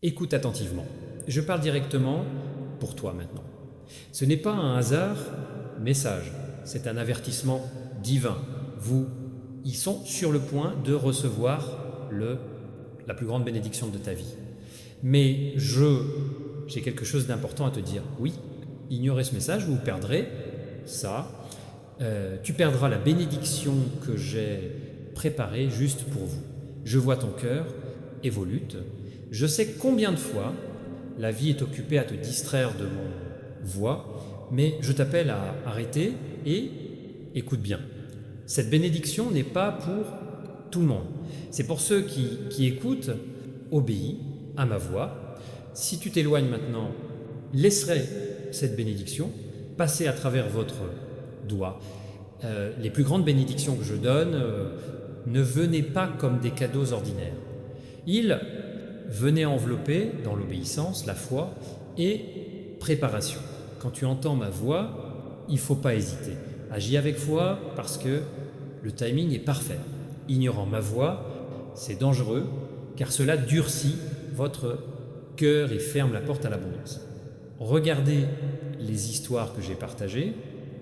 Écoute attentivement. Je parle directement pour toi maintenant. Ce n'est pas un hasard message, c'est un avertissement divin. Ils sont sur le point de recevoir la plus grande bénédiction de ta vie. Mais j'ai quelque chose d'important à te dire. Oui, ignorez ce message, vous perdrez ça. Tu perdras la bénédiction que j'ai préparée juste pour vous. Je vois ton cœur et vos luttes. Je sais combien de fois la vie est occupée à te distraire de mon voix, mais je t'appelle à arrêter et écoute bien. Cette bénédiction n'est pas pour tout le monde. C'est pour ceux qui écoutent, obéis à ma voix. Si tu t'éloignes maintenant, laisserai cette bénédiction passer à travers votre doigt. Les plus grandes bénédictions que je donne ne venaient pas comme des cadeaux ordinaires. Ils venaient envelopper dans l'obéissance, la foi et préparation. Quand tu entends ma voix, il ne faut pas hésiter. Agis avec foi parce que le timing est parfait. Ignorant ma voix, c'est dangereux car cela durcit votre cœur et ferme la porte à l'abondance. Regardez les histoires que j'ai partagées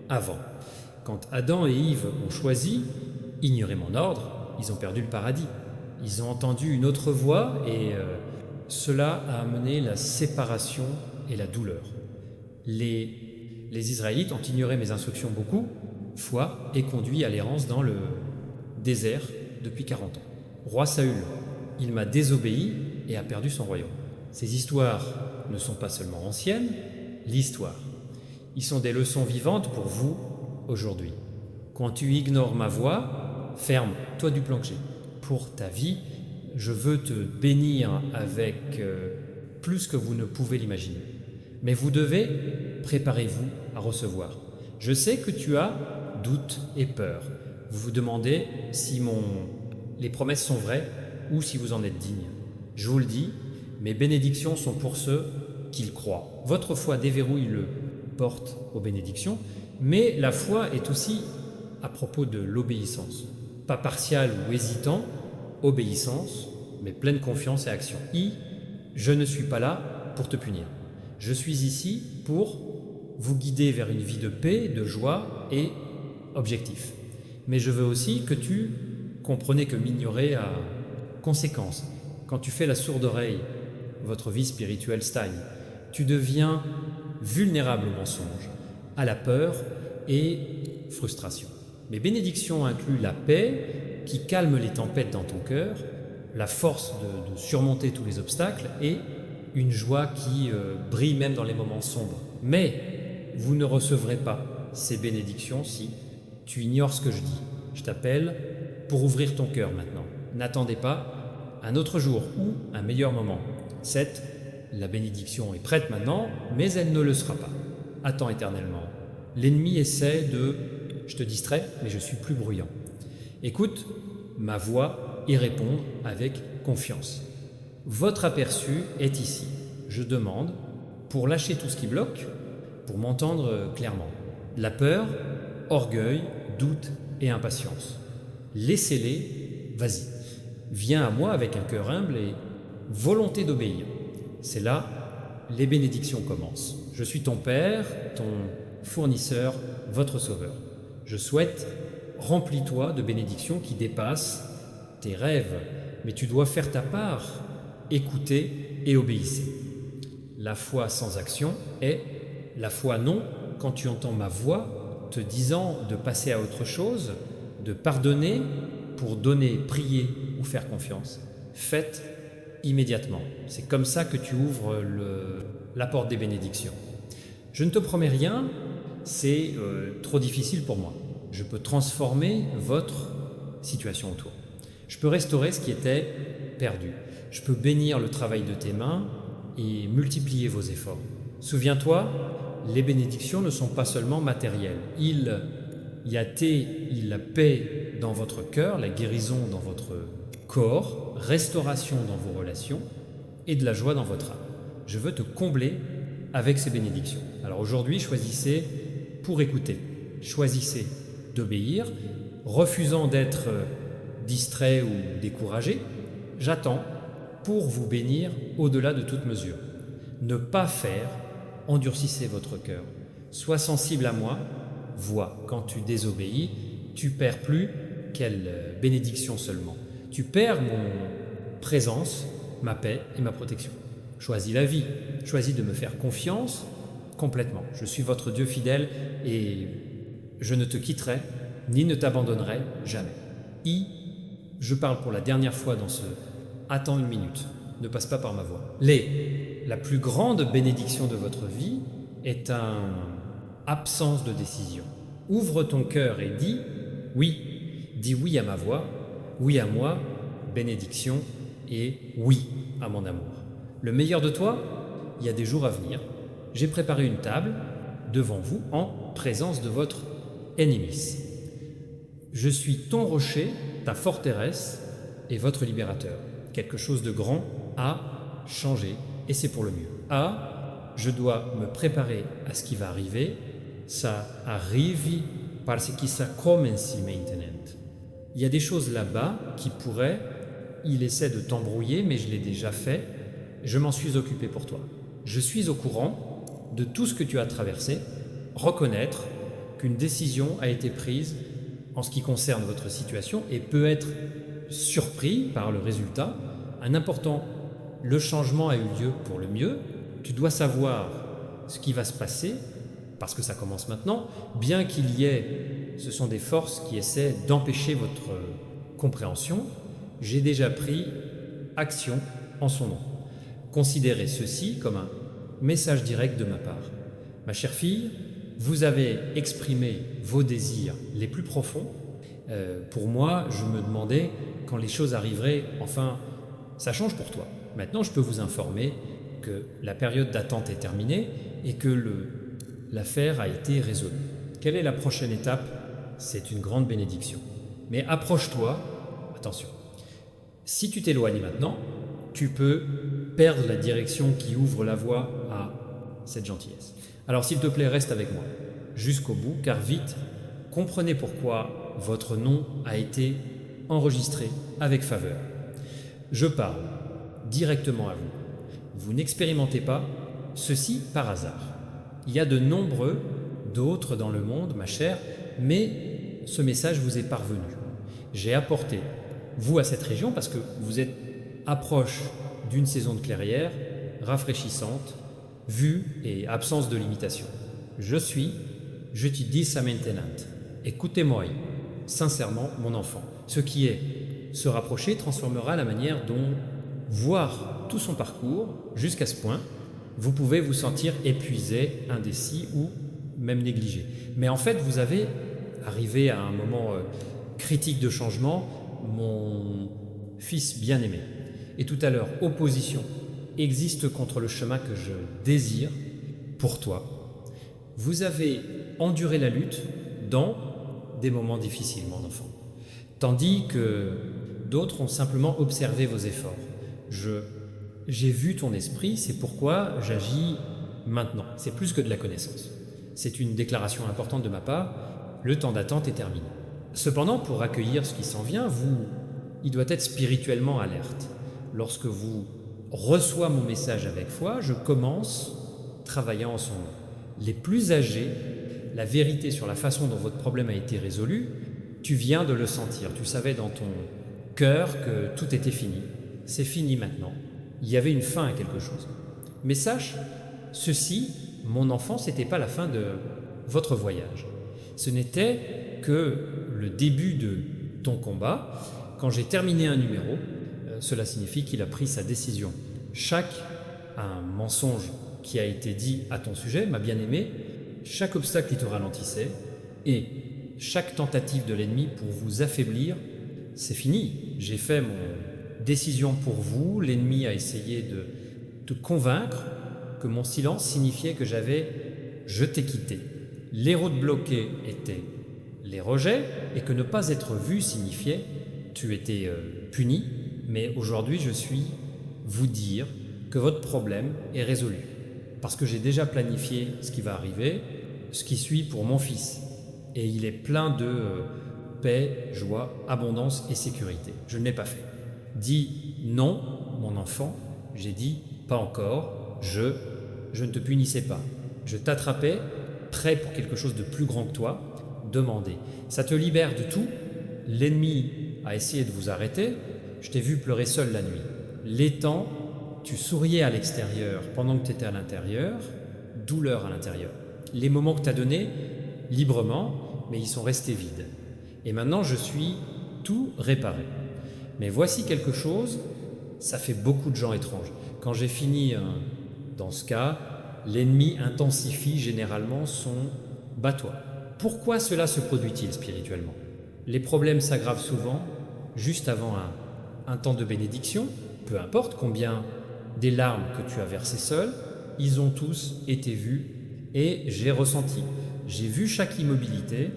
avant. Quand Adam et Ève ont choisi, ignorer mon ordre, ils ont perdu le paradis. Ils ont entendu une autre voix et cela a amené la séparation et la douleur. Les Israélites ont ignoré mes instructions beaucoup, foi, et conduit à l'errance dans le désert depuis 40 ans. Roi Saül, il m'a désobéi et a perdu son royaume. Ces histoires ne sont pas seulement anciennes, l'histoire. Ils sont des leçons vivantes pour vous aujourd'hui. Quand tu ignores ma voix, ferme-toi du plancher. Pour ta vie, je veux te bénir avec plus que vous ne pouvez l'imaginer. Mais vous devez, préparez-vous à recevoir. Je sais que tu as doute et peur. Vous vous demandez si les promesses sont vraies ou si vous en êtes digne. Je vous le dis, mes bénédictions sont pour ceux qui le croient. Votre foi déverrouille le porte aux bénédictions, mais la foi est aussi à propos de l'obéissance. Pas partial ou hésitant, obéissance, mais pleine confiance et action. Je ne suis pas là pour te punir. Je suis ici pour vous guider vers une vie de paix, de joie et objectif. Mais je veux aussi que tu comprennes que m'ignorer a conséquence. Quand tu fais la sourde oreille, votre vie spirituelle stagne. Tu deviens vulnérable au mensonge, à la peur et frustration. Mes bénédictions incluent la paix qui calme les tempêtes dans ton cœur, la force de surmonter tous les obstacles et une joie qui brille même dans les moments sombres. Mais vous ne recevrez pas ces bénédictions si tu ignores ce que je dis. Je t'appelle pour ouvrir ton cœur maintenant. N'attendez pas un autre jour ou un meilleur moment. La bénédiction est prête maintenant, mais elle ne le sera pas. Attends éternellement. L'ennemi essaie je te distrais, mais je suis plus bruyant. Écoute ma voix et réponds avec confiance. Votre aperçu est ici. Je demande pour lâcher tout ce qui bloque, pour m'entendre clairement. La peur, orgueil, doute et impatience. Laissez-les, vas-y. Viens à moi avec un cœur humble et volonté d'obéir. C'est là, les bénédictions commencent. Je suis ton Père, ton fournisseur, votre Sauveur. Je souhaite, remplis-toi de bénédictions qui dépassent tes rêves, mais tu dois faire ta part, écouter et obéissez. La foi sans action est la foi non quand tu entends ma voix te disant de passer à autre chose, de pardonner pour donner, prier ou faire confiance. Faites immédiatement. C'est comme ça que tu ouvres la porte des bénédictions. Je ne te promets rien, c'est trop difficile pour moi. Je peux transformer votre situation autour. Je peux restaurer ce qui était perdu. Je peux bénir le travail de tes mains et multiplier vos efforts. Souviens-toi, les bénédictions ne sont pas seulement matérielles. Il y a la paix dans votre cœur, la guérison dans votre corps, restauration dans vos relations et de la joie dans votre âme. Je veux te combler avec ces bénédictions. Alors aujourd'hui, choisissez pour écouter. Choisissez d'obéir, refusant d'être distrait ou découragé. J'attends pour vous bénir au-delà de toute mesure. Ne pas faire, endurcissez votre cœur. Sois sensible à moi, vois, quand tu désobéis, tu perds plus quelle bénédiction seulement. Tu perds mon présence, ma paix et ma protection. Choisis la vie, choisis de me faire confiance complètement. Je suis votre Dieu fidèle et je ne te quitterai ni ne t'abandonnerai jamais. Je parle pour la dernière fois dans ce « Attends une minute », ne passe pas par ma voix. La plus grande bénédiction de votre vie est une absence de décision. Ouvre ton cœur et dis oui. Dis oui à ma voix, oui à moi, bénédiction, et oui à mon amour. Le meilleur de toi, il y a des jours à venir. J'ai préparé une table devant vous en présence de votre ennemi. Je suis ton rocher, ta forteresse et votre libérateur. Quelque chose de grand a changé et c'est pour le mieux. Je dois me préparer à ce qui va arriver. Ça arrive parce que ça commence maintenant. Il y a des choses là-bas qui pourraient, il essaie de t'embrouiller, mais je l'ai déjà fait. Je m'en suis occupé pour toi. Je suis au courant de tout ce que tu as traversé. Reconnaître qu'une décision a été prise en ce qui concerne votre situation et peut être surpris par le résultat. Un important, le changement a eu lieu pour le mieux. Tu dois savoir ce qui va se passer parce que ça commence maintenant, bien qu'il y ait, ce sont des forces qui essaient d'empêcher votre compréhension. J'ai déjà pris action en son nom. Considérez ceci comme un message direct de ma part. Ma chère fille, vous avez exprimé vos désirs les plus profonds. Pour moi, je me demandais quand les choses arriveraient, enfin, ça change pour toi. Maintenant, je peux vous informer que la période d'attente est terminée et que l'affaire a été résolue. Quelle est la prochaine étape? C'est une grande bénédiction. Mais approche-toi, attention. Si tu t'éloignes maintenant, tu peux perdre la direction qui ouvre la voie à cette gentillesse. Alors s'il te plaît, reste avec moi jusqu'au bout, car vite, comprenez pourquoi votre nom a été enregistré avec faveur. Je parle directement à vous. Vous n'expérimentez pas ceci par hasard. Il y a de nombreux d'autres dans le monde, ma chère, mais ce message vous est parvenu. J'ai apporté, vous, à cette région, parce que vous êtes approche d'une saison de clairière rafraîchissante, vue et absence de limitation. Je te dis ça maintenant. Écoutez-moi, sincèrement, mon enfant. Ce qui est se rapprocher transformera la manière dont voir tout son parcours jusqu'à ce point, vous pouvez vous sentir épuisé, indécis ou même négligé. Mais en fait, vous avez arrivé à un moment critique de changement, mon fils bien-aimé. Et tout à l'heure, opposition existe contre le chemin que je désire pour toi. Vous avez enduré la lutte dans des moments difficiles, mon enfant. Tandis que d'autres ont simplement observé vos efforts. J'ai vu ton esprit, c'est pourquoi j'agis maintenant. C'est plus que de la connaissance. C'est une déclaration importante de ma part. Le temps d'attente est terminé. Cependant, pour accueillir ce qui s'en vient, il doit être spirituellement alerte. Lorsque vous recevez mon message avec foi, je commence travaillant en son nom. Les plus âgés, la vérité sur la façon dont votre problème a été résolu, tu viens de le sentir. Tu savais dans ton cœur que tout était fini. C'est fini maintenant. Il y avait une fin à quelque chose. Mais sache, ceci, mon enfant, ce n'était pas la fin de votre voyage. Ce n'était que le début de ton combat. Quand j'ai terminé un numéro, cela signifie qu'il a pris sa décision. Chaque mensonge qui a été dit à ton sujet, ma bien-aimée, chaque obstacle qui te ralentissait et chaque tentative de l'ennemi pour vous affaiblir, c'est fini. J'ai fait mon décision pour vous. L'ennemi a essayé de te convaincre que mon silence signifiait que je t'ai quitté. Les routes bloquées étaient les rejets et que ne pas être vu signifiait tu étais puni. Mais aujourd'hui, je suis vous dire que votre problème est résolu. Parce que j'ai déjà planifié ce qui va arriver, ce qui suit pour mon fils. Et il est plein de paix, joie, abondance et sécurité. Je ne l'ai pas fait. Dis non, mon enfant, j'ai dit pas encore, je ne te punissais pas. Je t'attrapais, prêt pour quelque chose de plus grand que toi, demandez. Ça te libère de tout. L'ennemi a essayé de vous arrêter, je t'ai vu pleurer seul la nuit. L'étang, tu souriais à l'extérieur pendant que tu étais à l'intérieur, douleur à l'intérieur. Les moments que tu as donnés, librement, mais ils sont restés vides. Et maintenant, je suis tout réparé. Mais voici quelque chose, ça fait beaucoup de gens étranges. Quand j'ai fini, dans ce cas, l'ennemi intensifie généralement son « bats-toi ». Pourquoi cela se produit-il spirituellement? Les problèmes s'aggravent souvent juste avant un temps de bénédiction, peu importe combien des larmes que tu as versées seul, ils ont tous été vus et j'ai ressenti. J'ai vu chaque immobilité,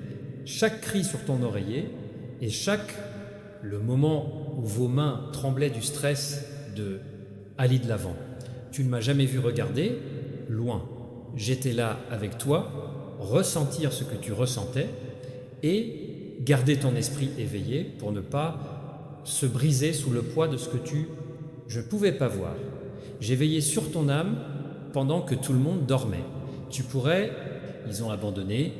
chaque cri sur ton oreiller et le moment où vos mains tremblaient du stress de aller de l'avant. Tu ne m'as jamais vu regarder, loin. J'étais là avec toi, ressentir ce que tu ressentais et garder ton esprit éveillé pour ne pas se briser sous le poids de ce que je ne pouvais pas voir. J'ai veillé sur ton âme pendant que tout le monde dormait. Ils ont abandonné,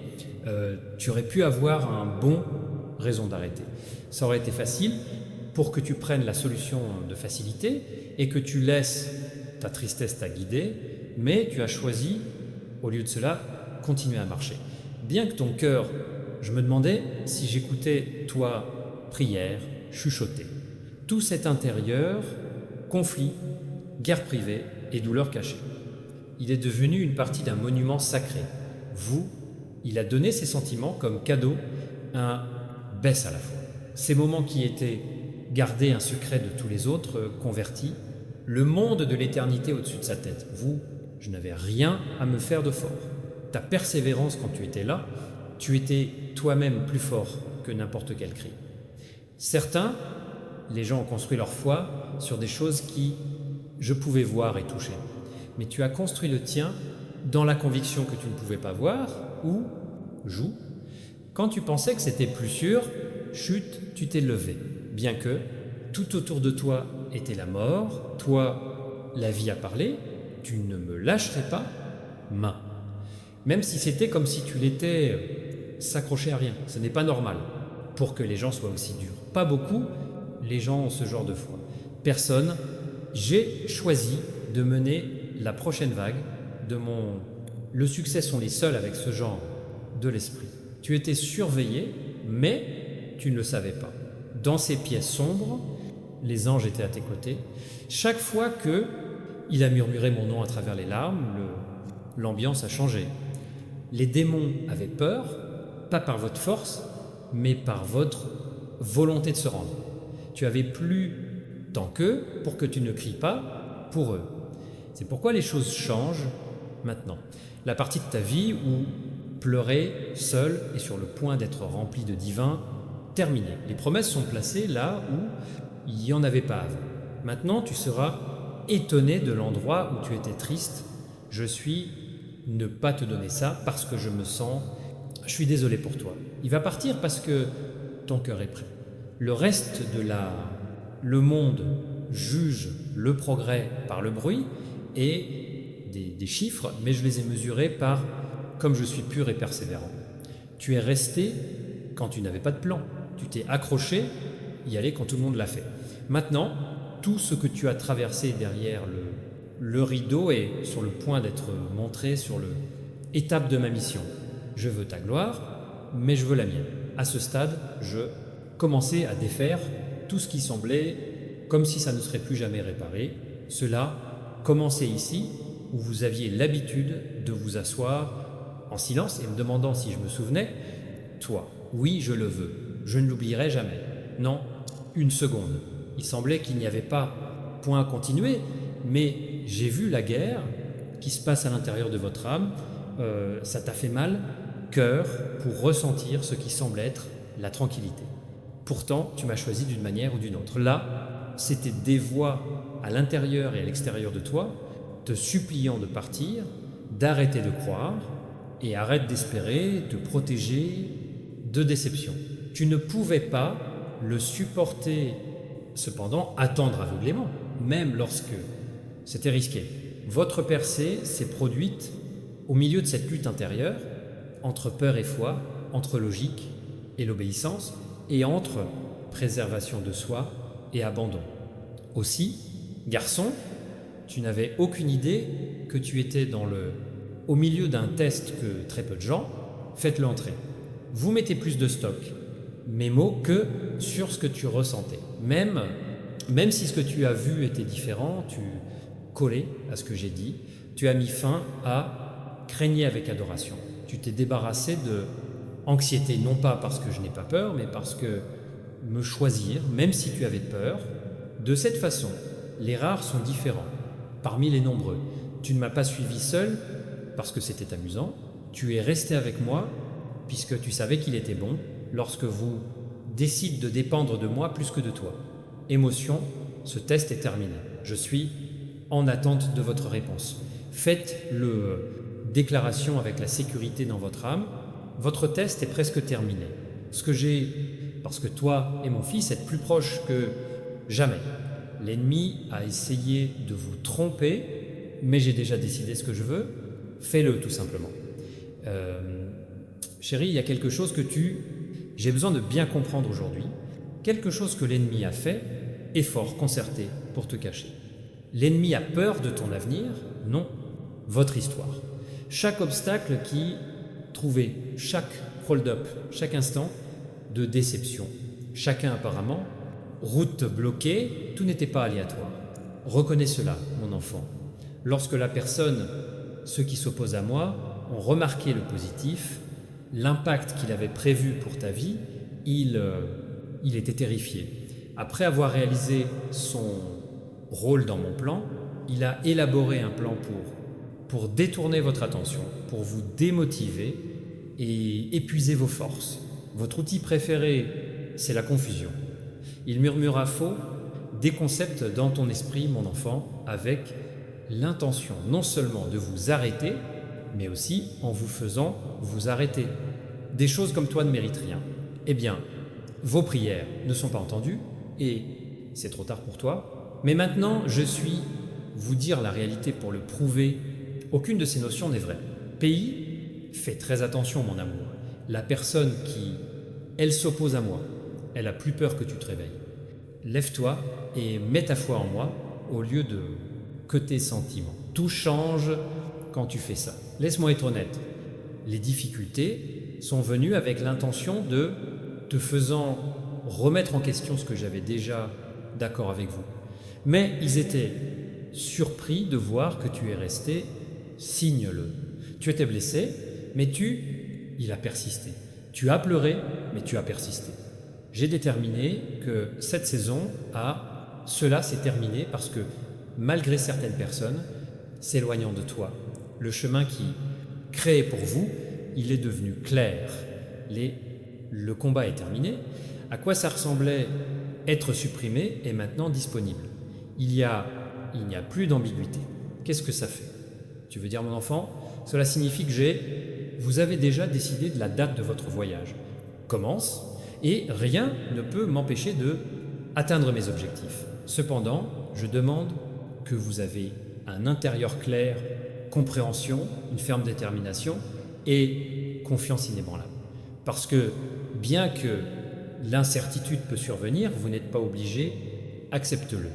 tu aurais pu avoir un bon raison d'arrêter. Ça aurait été facile pour que tu prennes la solution de facilité et que tu laisses ta tristesse t'a guidé, mais tu as choisi, au lieu de cela, continuer à marcher. Bien que ton cœur, je me demandais si j'écoutais toi, prière, chuchoter. Tout cet intérieur, conflit, guerre privée et douleur cachée. Il est devenu une partie d'un monument sacré. Il a donné ses sentiments comme cadeau à un baisse à la fois. Ces moments qui étaient gardés un secret de tous les autres, convertis, le monde de l'éternité au-dessus de sa tête. Je n'avais rien à me faire de fort. Ta persévérance quand tu étais là, tu étais toi-même plus fort que n'importe quel cri. Certains, les gens ont construit leur foi sur des choses qui je pouvais voir et toucher. Mais tu as construit le tien dans la conviction que tu ne pouvais pas voir ou joue. Quand tu pensais que c'était plus sûr, chut, tu t'es levé. Bien que tout autour de toi était la mort, toi, la vie a parlé, tu ne me lâcherais pas, main. Même si c'était comme si tu l'étais, s'accrocher à rien. Ce n'est pas normal pour que les gens soient aussi durs. Pas beaucoup, les gens ont ce genre de foi. Personne, j'ai choisi de mener la prochaine vague le succès sont les seuls avec ce genre de l'esprit. Tu étais surveillé, mais tu ne le savais pas. Dans ces pièces sombres, les anges étaient à tes côtés. Chaque fois que il a murmuré mon nom à travers les larmes, l'ambiance a changé. Les démons avaient peur, pas par votre force, mais par votre volonté de se rendre. Tu avais plus tant qu'eux pour que tu ne cries pas pour eux. C'est pourquoi les choses changent maintenant. La partie de ta vie où pleurer seul et sur le point d'être rempli de divin, terminée. Les promesses sont placées là où il n'y en avait pas avant. Maintenant, tu seras étonné de l'endroit où tu étais triste. Je suis ne pas te donner ça parce que je suis désolé pour toi. Il va partir parce que ton cœur est prêt. Le reste le monde juge le progrès par le bruit et des chiffres, mais je les ai mesurés comme je suis pur et persévérant. Tu es resté quand tu n'avais pas de plan. Tu t'es accroché, y aller quand tout le monde l'a fait. Maintenant, tout ce que tu as traversé derrière le rideau est sur le point d'être montré sur l'étape de ma mission. Je veux ta gloire, mais je veux la mienne. À ce stade, je commençais à défaire tout ce qui semblait comme si ça ne serait plus jamais réparé. Cela commençait ici, où vous aviez l'habitude de vous asseoir en silence et me demandant si je me souvenais. Toi, oui, je le veux. Je ne l'oublierai jamais. Non, une seconde. Il semblait qu'il n'y avait pas point à continuer, mais j'ai vu la guerre qui se passe à l'intérieur de votre âme. Ça t'a fait mal, cœur, pour ressentir ce qui semble être la tranquillité. Pourtant, tu m'as choisi d'une manière ou d'une autre. Là, c'était des voix à l'intérieur et à l'extérieur de toi, te suppliant de partir, d'arrêter de croire et arrête d'espérer, de protéger de déception. Tu ne pouvais pas le supporter, cependant, attendre aveuglément. même lorsque c'était risqué. Votre percée s'est produite au milieu de cette lutte intérieure entre peur et foi, entre logique et l'obéissance, et entre préservation de soi et abandon. Aussi, garçon, tu n'avais aucune idée que tu étais au milieu d'un test que très peu de gens. Faites-le entrer. Vous mettez plus de stock, mes mots, que sur ce que tu ressentais. Même si ce que tu as vu était différent, tu collais à ce que j'ai dit, tu as mis fin à craigner avec adoration. Tu t'es débarrassé de anxiété, non pas parce que je n'ai pas peur, mais parce que me choisir, même si tu avais peur, de cette façon, les rares sont différents, parmi les nombreux. Tu ne m'as pas suivi seul parce que c'était amusant, tu es resté avec moi puisque tu savais qu'il était bon lorsque vous décidez de dépendre de moi plus que de toi. Émotion, ce test est terminé. Je suis en attente de votre réponse. Faites le déclaration avec la sécurité dans votre âme. Votre test est presque terminé. Parce que toi et mon fils êtes plus proches que jamais. L'ennemi a essayé de vous tromper, mais j'ai déjà décidé ce que je veux. Fais-le tout simplement. Chérie, il y a quelque chose j'ai besoin de bien comprendre aujourd'hui. Quelque chose que l'ennemi a fait, effort concerté pour te cacher. L'ennemi a peur de ton avenir? Non, votre histoire. Chaque obstacle qui trouvait, chaque hold-up, chaque instant de déception, chacun apparemment, route bloquée, tout n'était pas aléatoire. Reconnais cela, mon enfant. Lorsque ceux qui s'opposent à moi, ont remarqué le positif, l'impact qu'il avait prévu pour ta vie, il était terrifié. Après avoir réalisé son rôle dans mon plan, il a élaboré un plan pour détourner votre attention, pour vous démotiver et épuiser vos forces. Votre outil préféré, c'est la confusion. Il murmure à faux des concepts dans ton esprit, mon enfant, avec l'intention non seulement de vous arrêter, mais aussi en vous faisant vous arrêter. Des choses comme toi ne méritent rien. Eh bien, vos prières ne sont pas entendues et c'est trop tard pour toi. Mais maintenant, je suis vous dire la réalité pour le prouver. Aucune de ces notions n'est vraie. Pays, fais très attention, mon amour. La personne elle s'oppose à moi, elle a plus peur que tu te réveilles. Lève-toi et mets ta foi en moi au lieu de que tes sentiments. Tout change quand tu fais ça. Laisse-moi être honnête. Les difficultés sont venues avec l'intention de te faisant remettre en question ce que j'avais déjà d'accord avec vous. Mais ils étaient surpris de voir que tu es resté, signe-le. Tu étais blessé, mais il a persisté. Tu as pleuré, mais tu as persisté. J'ai déterminé que cette saison, cela s'est terminé parce que malgré certaines personnes s'éloignant de toi, le chemin qui créé pour vous, il est devenu clair. Le combat est terminé. À quoi ça ressemblait être supprimé est maintenant disponible. Il n'y a plus d'ambiguïté. Qu'est-ce que ça fait? Tu veux dire, mon enfant? Cela signifie que vous avez déjà décidé de la date de votre voyage. Commence, et rien ne peut m'empêcher de atteindre mes objectifs. Cependant, je demande que vous avez un intérieur clair, compréhension, une ferme détermination et confiance inébranlable. Parce que bien que l'incertitude peut survenir, vous n'êtes pas obligé, accepte-le.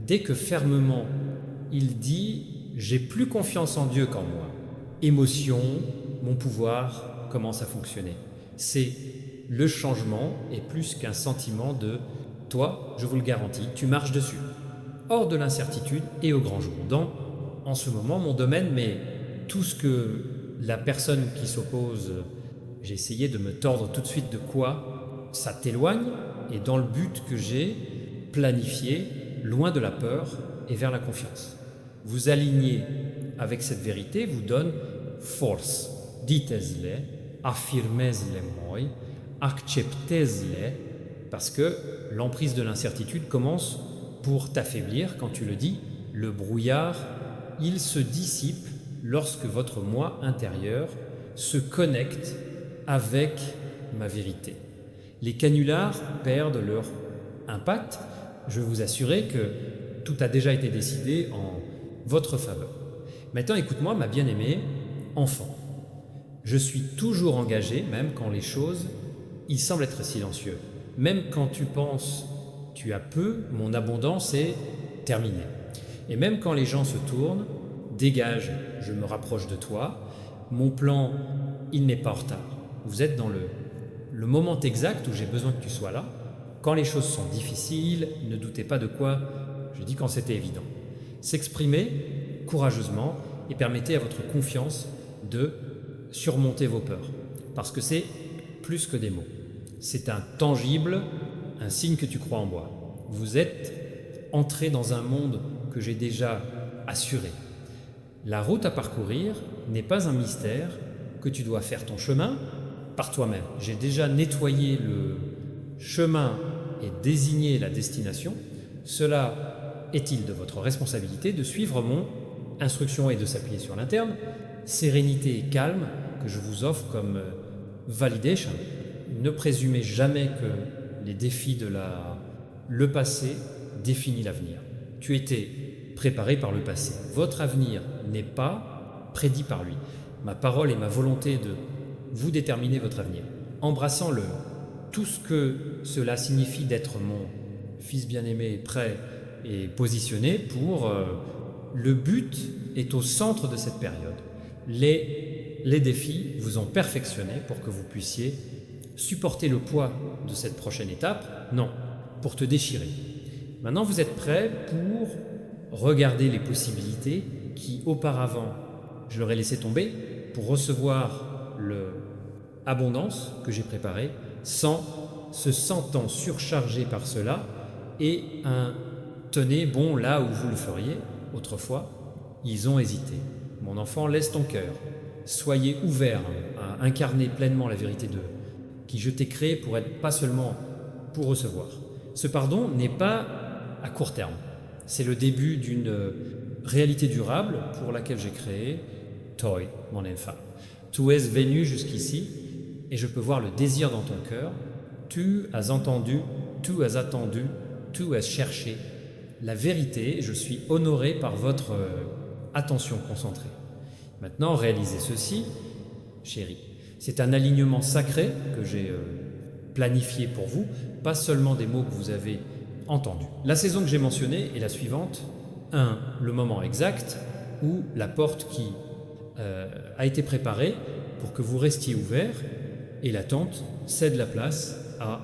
Dès que fermement il dit « j'ai plus confiance en Dieu qu'en moi », émotion, mon pouvoir commence à fonctionner. C'est le changement est plus qu'un sentiment de « toi, je vous le garantis, tu marches dessus ». Hors de l'incertitude et au grand jour. En ce moment, mon domaine, mais tout ce que la personne qui s'oppose, j'ai essayé de me tordre tout de suite de quoi ça t'éloigne, et dans le but que j'ai planifié, loin de la peur et vers la confiance. Vous alignez avec cette vérité, vous donne force. Dites-le, affirmez-le moi, acceptez-le, parce que l'emprise de l'incertitude commence pour t'affaiblir quand tu le dis. Le brouillard, il se dissipe lorsque votre moi intérieur se connecte avec ma vérité. Les canulars perdent leur impact. Je veux vous assurer que tout a déjà été décidé en votre faveur. Maintenant, écoute-moi, ma bien-aimée enfant. Je suis toujours engagé, même quand les choses, il semble être silencieux. Même quand tu penses tu as peu, mon abondance est terminée. Et même quand les gens se tournent, dégage, je me rapproche de toi, mon plan, il n'est pas en retard. Vous êtes dans le moment exact où j'ai besoin que tu sois là. Quand les choses sont difficiles, ne doutez pas de quoi je dis quand c'était évident. S'exprimer courageusement et permettez à votre confiance de surmonter vos peurs. Parce que c'est plus que des mots. C'est un tangible, un signe que tu crois en moi. Vous êtes entré dans un monde que j'ai déjà assuré. La route à parcourir n'est pas un mystère que tu dois faire ton chemin par toi-même. J'ai déjà nettoyé le chemin et désigné la destination. Cela est-il de votre responsabilité de suivre mon instruction et de s'appuyer sur l'interne, sérénité et calme que je vous offre comme validation. Ne présumez jamais que les défis de le passé définissent l'avenir. Tu étais préparé par le passé. Votre avenir n'est pas prédit par lui. Ma parole et ma volonté de vous déterminer votre avenir. Embrassant tout ce que cela signifie d'être mon fils bien-aimé, prêt et positionné pour... le but est au centre de cette période. Les défis vous ont perfectionné pour que vous puissiez supporter le poids de cette prochaine étape. Non, pour te déchirer. Maintenant, vous êtes prêts pour regarder les possibilités qui, auparavant, je leur ai laissé tomber pour recevoir l'abondance que j'ai préparée sans se sentant surchargé par cela et un tenez bon là où vous le feriez autrefois. Ils ont hésité. Mon enfant, laisse ton cœur. Soyez ouvert à incarner pleinement la vérité de qui je t'ai créé pour être pas seulement pour recevoir. Ce pardon n'est pas à court terme. C'est le début d'une réalité durable pour laquelle j'ai créé Toi, mon enfant. Tu es venu jusqu'ici et je peux voir le désir dans ton cœur. Tu as entendu, tu as attendu, tu as cherché la vérité. Je suis honoré par votre attention concentrée. Maintenant, réalisez ceci, chérie. C'est un alignement sacré que j'ai planifié pour vous, pas seulement des mots que vous avez entendus. La saison que j'ai mentionnée est la suivante. 1. Le moment exact où la porte qui a été préparée pour que vous restiez ouvert et l'attente cède la place à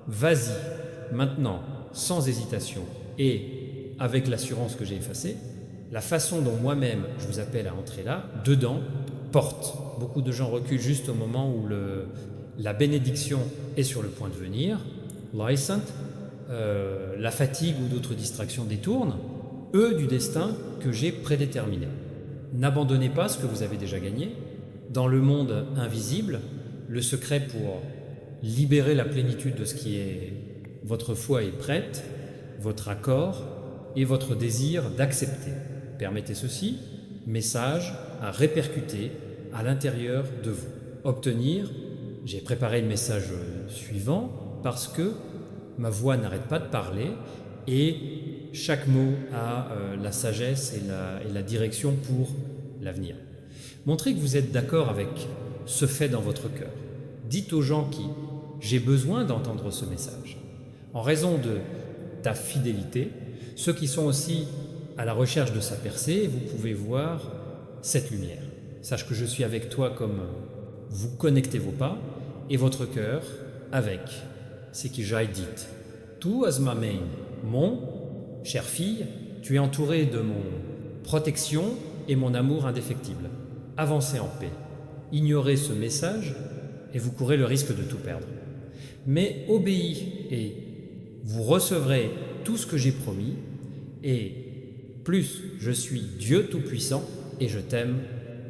vas-y, maintenant, sans hésitation et avec l'assurance que j'ai effacée, la façon dont moi-même je vous appelle à entrer là, dedans, porte. Beaucoup de gens reculent juste au moment où la bénédiction est sur le point de venir, license, la fatigue ou d'autres distractions détournent, eux du destin que j'ai prédéterminé. N'abandonnez pas ce que vous avez déjà gagné. Dans le monde invisible, le secret pour libérer la plénitude de ce qui est votre foi est prête, votre accord et votre désir d'accepter. Permettez ceci, message à répercuter à l'intérieur de vous. Obtenir, j'ai préparé le message suivant parce que ma voix n'arrête pas de parler et chaque mot a la sagesse et la direction pour l'avenir. Montrez que vous êtes d'accord avec ce fait dans votre cœur. Dites aux gens qui j'ai besoin d'entendre ce message. En raison de ta fidélité, ceux qui sont aussi à la recherche de sa percée, vous pouvez voir cette lumière. Sache que je suis avec toi comme vous connectez vos pas et votre cœur avec ce que j'ai dit. Tu as ma main, mon, chère fille, tu es entourée de mon protection et mon amour indéfectible. Avancez en paix. Ignorez ce message et vous courez le risque de tout perdre. Mais obéis et vous recevrez tout ce que j'ai promis et plus je suis Dieu Tout-Puissant et je t'aime,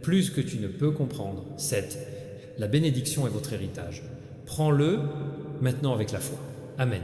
plus que tu ne peux comprendre. 7. La bénédiction est votre héritage. Prends-le maintenant avec la foi. Amen.